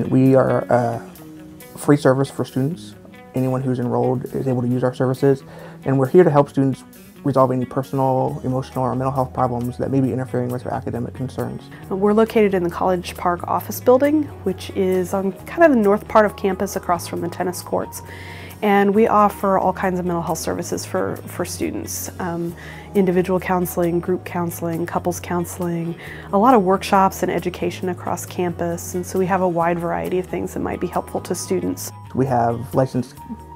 We are a free service for students. Anyone who's enrolled is able to use our services, and we're here to help students resolve any personal, emotional, or mental health problems that may be interfering with their academic concerns. We're located in the College Park office building, which is on kind of the north part of campus across from the tennis courts. And we offer all kinds of mental health services for students. Individual counseling, group counseling, couples counseling, a lot of workshops and education across campus. And so we have a wide variety of things that might be helpful to students. We have licensed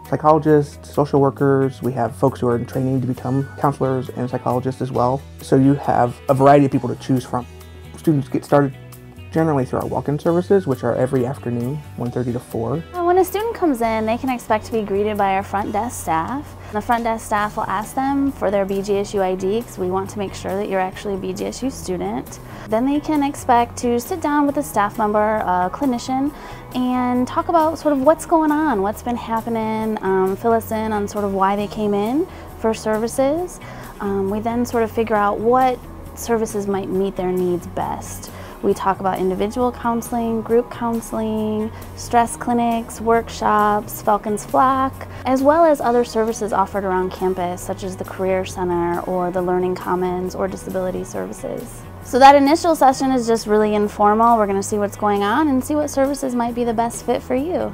psychologists, social workers, we have folks who are in training to become counselors and psychologists as well. So you have a variety of people to choose from. Students get started generally through our walk-in services, which are every afternoon, 1:30 to 4. When a student comes in, they can expect to be greeted by our front desk staff. The front desk staff will ask them for their BGSU ID, because we want to make sure that you're actually a BGSU student. Then they can expect to sit down with a staff member, a clinician, and talk about sort of what's going on, what's been happening, fill us in on sort of why they came in for services. We then sort of figure out what services might meet their needs best. We talk about individual counseling, group counseling, stress clinics, workshops, Falcon's Flock, as well as other services offered around campus, such as the Career Center or the Learning Commons or disability services. So that initial session is just really informal. We're going to see what's going on and see what services might be the best fit for you.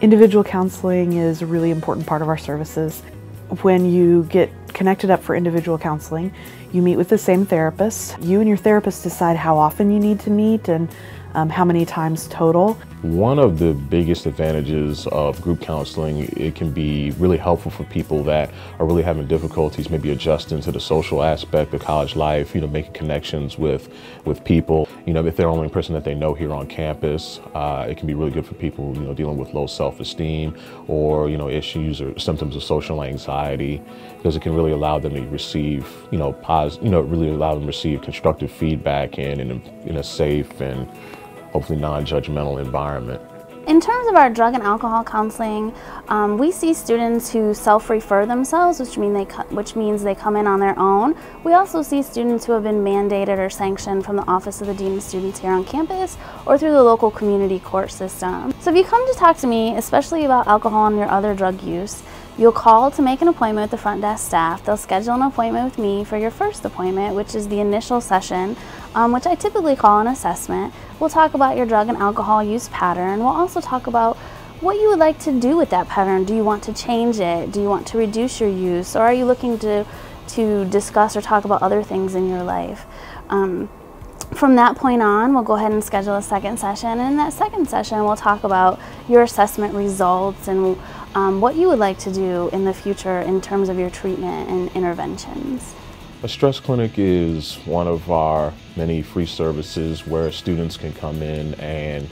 Individual counseling is a really important part of our services. When you get connected up for individual counseling, you meet with the same therapist. You and your therapist decide how often you need to meet and how many times total. One of the biggest advantages of group counseling, it can be really helpful for people that are really having difficulties maybe adjusting to the social aspect of college life, making connections with people. If they're the only person that they know here on campus, it can be really good for people, dealing with low self-esteem or, issues or symptoms of social anxiety, because it can really allow them to receive, really allow them to receive constructive feedback in a safe and hopefully non-judgmental environment. In terms of our drug and alcohol counseling, we see students who self-refer themselves, which means they come in on their own. We also see students who have been mandated or sanctioned from the Office of the Dean of Students here on campus or through the local community court system. So if you come to talk to me, especially about alcohol and your other drug use, you'll call to make an appointment with the front desk staff. They'll schedule an appointment with me for your first appointment, which is the initial session, which I typically call an assessment. We'll talk about your drug and alcohol use pattern. We'll also talk about what you would like to do with that pattern. Do you want to change it? Do you want to reduce your use? Or are you looking to discuss or talk about other things in your life? From that point on, we'll go ahead and schedule a second session. And in that second session, we'll talk about your assessment results and what you would like to do in the future in terms of your treatment and interventions. A stress clinic is one of our many free services where students can come in and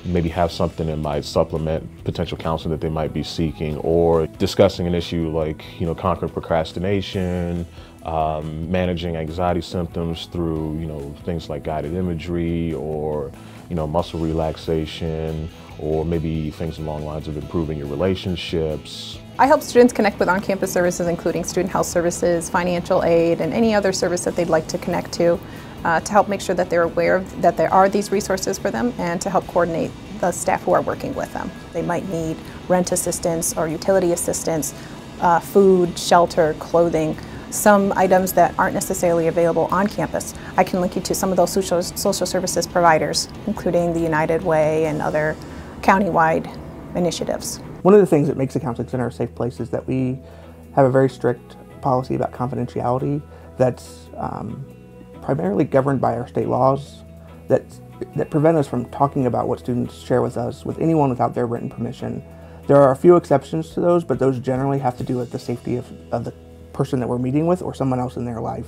maybe have something that might supplement potential counseling that they might be seeking, or discussing an issue like, conquering procrastination, managing anxiety symptoms through, things like guided imagery or, muscle relaxation, or maybe things along the lines of improving your relationships. I help students connect with on-campus services, including student health services, financial aid, and any other service that they'd like to connect to help make sure that they're aware that there are these resources for them and to help coordinate the staff who are working with them. They might need rent assistance or utility assistance, food, shelter, clothing, some items that aren't necessarily available on campus. I can link you to some of those social services providers, including the United Way and other countywide initiatives. One of the things that makes the Counseling Center a safe place is that we have a very strict policy about confidentiality that's primarily governed by our state laws that prevent us from talking about what students share with us with anyone without their written permission. There are a few exceptions to those, but those generally have to do with the safety of the person that we're meeting with or someone else in their life.